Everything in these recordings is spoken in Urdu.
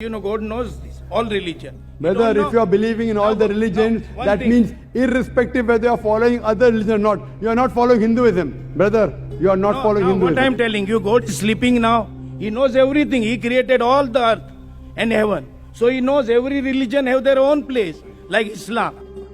God knows this, all religion. Brother, if you are believing in all the religions, that means irrespective whether you are following other religion or not, you are not following Hinduism. Brother, you are not following Hinduism. What I am telling you, God is sleeping now. He knows everything. He created all the earth and heaven. So He knows every religion have their own place, like Islam.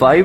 5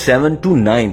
7 to 9,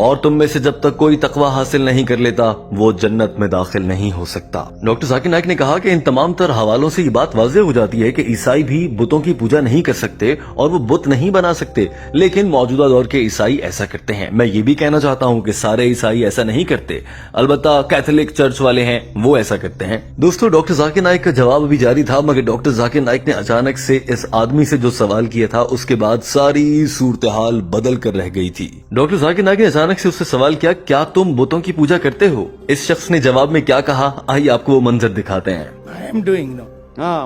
اور تم میں سے جب تک کوئی تقوی حاصل نہیں کر لیتا وہ جنت میں داخل نہیں ہو سکتا۔ ڈاکٹر ذاکر نائک نے کہا کہ ان تمام تر حوالوں سے یہ بات واضح ہو جاتی ہے کہ عیسائی بھی بتوں کی پوجا نہیں کر سکتے اور وہ بت نہیں بنا سکتے، لیکن موجودہ دور کے عیسائی ایسا کرتے ہیں۔ میں یہ بھی کہنا چاہتا ہوں کہ سارے عیسائی ایسا نہیں کرتے، البتہ کیتھولک چرچ والے ہیں وہ ایسا کرتے ہیں۔ دوستو، ڈاکٹر ذاکر نائک کا جواب ابھی جاری تھا، مگر ڈاکٹر ذاکر نائک نے اچانک سے اس آدمی سے جو سوال کیا تھا اس کے بعد ساری صورتحال بدل کر رہ گئی تھی۔ ڈاکٹر ذاکر نائک نے اچانک سے اس سے سوال کیا تم بتوں کی پوجا کرتے ہو؟ اس شخص نے جواب میں کیا کہا، آئیے آپ کو وہ منظر دکھاتے ہیں۔ I am doing now.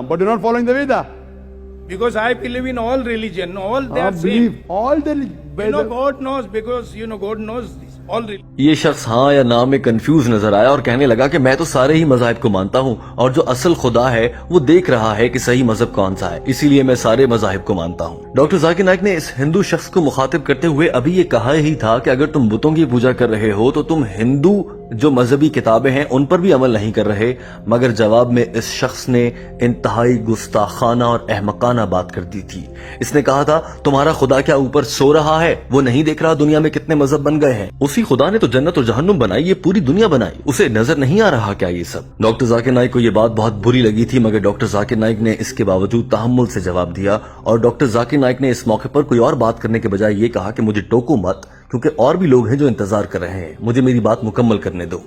But you're not following the Veda. Because I believe in all religion, all they are Believe same. all the God knows, because God knows this. All religion. یہ شخص ہاں یا نہ میں کنفیوز نظر آیا اور کہنے لگا کہ میں تو سارے ہی مذاہب کو مانتا ہوں اور جو اصل خدا ہے وہ دیکھ رہا ہے کہ صحیح مذہب کون سا ہے، اسی لیے میں سارے مذاہب کو مانتا ہوں۔ ڈاکٹر ذاکر نائک نے اس ہندو شخص کو مخاطب کرتے ہوئے ابھی یہ کہا ہی تھا کہ اگر تم بتوں کی پوجا کر رہے ہو تو تم ہندو جو مذہبی کتابیں ہیں ان پر بھی عمل نہیں کر رہے، مگر جواب میں اس شخص نے انتہائی گستاخانہ اور احمقانہ بات کر دی تھی۔ اس نے کہا تھا تمہارا خدا کیا اوپر سو رہا ہے؟ وہ نہیں دیکھ رہا دنیا میں کتنے مذہب بن گئے ہیں؟ اسی خدا نے تو جنت اور جہنم بنائی، یہ پوری دنیا بنائی، اسے نظر نہیں آ رہا کیا یہ سب؟ ڈاکٹر ذاکر نائک کو یہ بات بہت بری لگی تھی، مگر ڈاکٹر ذاکر نائک نے اس کے باوجود تحمل سے جواب دیا، اور ڈاکٹر ذاکر نائک نے اس موقع پر کوئی اور بات کرنے کے بجائے یہ کہا کہ مجھے ٹوکو مت، کیونکہ اور بھی لوگ ہیں جو انتظار کر رہے ہیں، مجھے میری بات مکمل کرنے دو۔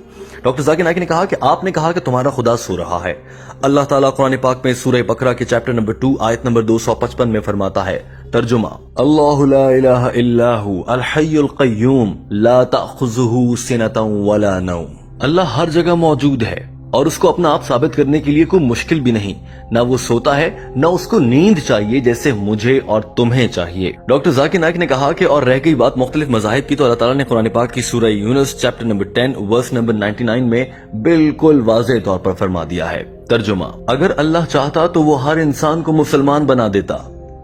ڈاکٹر ذاکر نائک نے کہا کہ آپ نے کہا کہ تمہارا خدا سو رہا ہے۔ اللہ تعالیٰ قرآن پاک میں سورہ بقرہ کے چیپٹر نمبر 2 آیت نمبر 255 میں فرماتا ہے، ترجمہ، اللہ لا الہ الا ہو الحی القیوم لا تأخذہ سنۃ ولا نوم۔ اللہ ہر جگہ موجود ہے اور اس کو اپنا آپ ثابت کرنے کے لیے کوئی مشکل بھی نہیں، نہ وہ سوتا ہے نہ اس کو نیند چاہیے جیسے مجھے اور تمہیں چاہیے۔ ڈاکٹر ذاکر نائک نے کہا کہ اور رہ گئی بات مختلف مذاہب کی، تو اللہ تعالیٰ نے قرآن پاک کی سورہ یونس چیپٹر نمبر 10 ورس نمبر 99 میں بالکل واضح طور پر فرما دیا ہے، ترجمہ، اگر اللہ چاہتا تو وہ ہر انسان کو مسلمان بنا دیتا،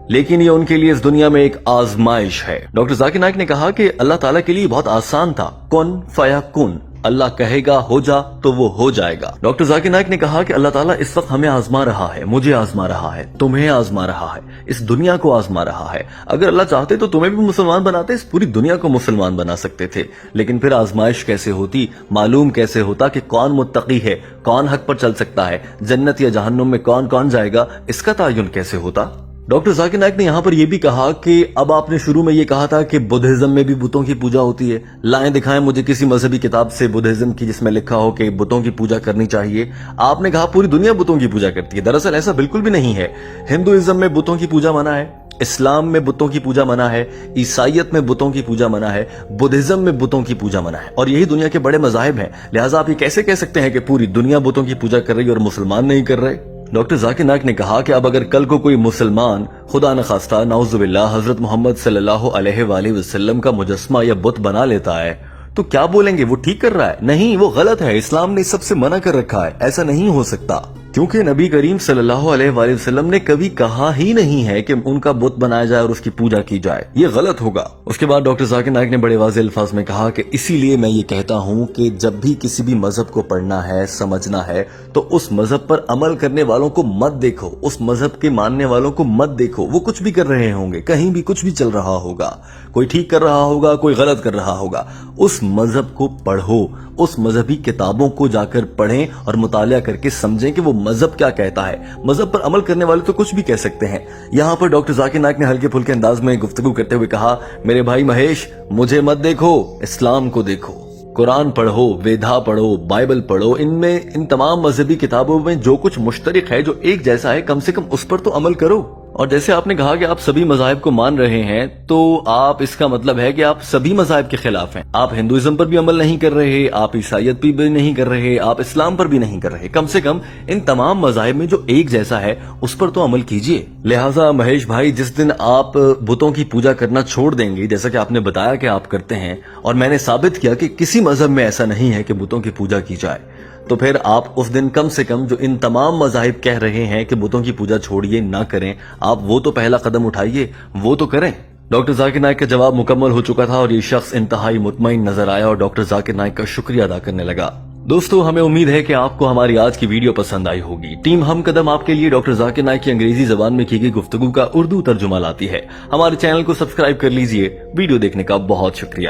لیکن یہ ان کے لیے اس دنیا میں ایک آزمائش ہے۔ ڈاکٹر ذاکر نائک نے کہا کہ اللہ تعالیٰ کے لیے بہت آسان تھا، کن فیکن، اللہ کہے گا ہو جا تو وہ ہو جائے گا۔ ڈاکٹر ذاکر نائک نے کہا کہ اللہ تعالیٰ اس وقت ہمیں آزما رہا ہے، مجھے آزما رہا ہے، تمہیں آزما رہا ہے، اس دنیا کو آزما رہا ہے۔ اگر اللہ چاہتے تو تمہیں بھی مسلمان بناتے، اس پوری دنیا کو مسلمان بنا سکتے تھے، لیکن پھر آزمائش کیسے ہوتی، معلوم کیسے ہوتا کہ کون متقی ہے، کون حق پر چل سکتا ہے، جنت یا جہنم میں کون کون جائے گا، اس کا تعین کیسے ہوتا؟ ڈاکٹر ذاکر نائک نے یہاں پر یہ بھی کہا کہ اب آپ نے شروع میں یہ کہا تھا کہ بدھزم میں بھی بتوں کی پوجا ہوتی ہے، لائیں دکھائیں مجھے کسی مذہبی کتاب سے بدھزم کی جس میں لکھا ہو کہ بتوں کی پوجا کرنی چاہیے۔ آپ نے کہا پوری دنیا بتوں کی پوجا کرتی ہے، دراصل ایسا بالکل بھی نہیں ہے۔ ہندوازم میں بتوں کی پوجا منع ہے، اسلام میں بتوں کی پوجا منع ہے، عیسائیت میں بتوں کی پوجا منع ہے، بدھزم میں بتوں کی پوجا منع ہے، اور یہی دنیا کے بڑے مذاہب ہیں، لہٰذا آپ یہ کیسے کہہ سکتے ہیں کہ پوری دنیا بتوں کی پوجا کر رہی ہے اور مسلمان نہیں کر رہے؟ ڈاکٹر ذاکر نائک نے کہا کہ اب اگر کل کو کوئی مسلمان خدا نخواستہ نعوذ باللہ حضرت محمد صلی اللہ علیہ وآلہ وسلم کا مجسمہ یا بت بنا لیتا ہے تو کیا بولیں گے وہ ٹھیک کر رہا ہے؟ نہیں، وہ غلط ہے، اسلام نے سب سے منع کر رکھا ہے، ایسا نہیں ہو سکتا، کیونکہ نبی کریم صلی اللہ علیہ وآلہ وسلم نے کبھی کہا ہی نہیں ہے کہ ان کا بت بنایا جائے اور اس کی پوجا کی جائے، یہ غلط ہوگا۔ اس کے بعد ڈاکٹر ذاکر نائک نے بڑے واضح الفاظ میں کہا کہ اسی لیے میں یہ کہتا ہوں کہ جب بھی کسی بھی مذہب کو پڑھنا ہے، سمجھنا ہے، تو اس مذہب پر عمل کرنے والوں کو مت دیکھو، اس مذہب کے ماننے والوں کو مت دیکھو، وہ کچھ بھی کر رہے ہوں گے، کہیں بھی کچھ بھی چل رہا ہوگا، کوئی ٹھیک کر رہا ہوگا، کوئی غلط کر رہا ہوگا، اس مذہب کو پڑھو، اس مذہبی کتابوں کو جا کر پڑھیں اور مطالعہ کر کے سمجھیں کہ وہ مذہب کیا کہتا ہے۔ مذہب پر عمل کرنے والے تو کچھ بھی کہہ سکتے ہیں۔ یہاں پر ڈاکٹر ذاکر نائک نے ہلکے پھلکے انداز میں گفتگو کرتے ہوئے کہا، میرے بھائی مہیش، مجھے مت دیکھو، اسلام کو دیکھو، قرآن پڑھو، ویدھا پڑھو، بائبل پڑھو، ان تمام مذہبی کتابوں میں جو کچھ مشترک ہے، جو ایک جیسا ہے، کم سے کم اس پر تو عمل کرو۔ اور جیسے آپ نے کہا کہ آپ سبھی مذاہب کو مان رہے ہیں، تو آپ اس کا مطلب ہے کہ آپ سبھی مذاہب کے خلاف ہیں، آپ ہندوازم پر بھی عمل نہیں کر رہے، آپ عیسائیت پر بھی نہیں کر رہے، آپ اسلام پر بھی نہیں کر رہے، کم سے کم ان تمام مذاہب میں جو ایک جیسا ہے اس پر تو عمل کیجئے۔ لہٰذا مہیش بھائی، جس دن آپ بتوں کی پوجا کرنا چھوڑ دیں گے، جیسا کہ آپ نے بتایا کہ آپ کرتے ہیں، اور میں نے ثابت کیا کہ کسی مذہب میں ایسا نہیں ہے کہ بتوں کی پوجا کی جائے، تو پھر آپ اس دن کم سے کم جو ان تمام مذاہب کہہ رہے ہیں کہ بتوں کی پوجا چھوڑیے، نہ کریں، آپ وہ تو پہلا قدم اٹھائیے، وہ تو کریں۔ ڈاکٹر ذاکر نائک کا جواب مکمل ہو چکا تھا اور یہ شخص انتہائی مطمئن نظر آیا اور ڈاکٹر ذاکر نائک کا شکریہ ادا کرنے لگا۔ دوستو، ہمیں امید ہے کہ آپ کو ہماری آج کی ویڈیو پسند آئی ہوگی۔ ٹیم ہم قدم آپ کے لیے ڈاکٹر ذاکر نائک کی انگریزی زبان میں کی گئی گفتگو کا اردو ترجمہ لاتی ہے۔ ہمارے چینل کو سبسکرائب کر لیجئے۔ ویڈیو دیکھنے کا بہت شکریہ۔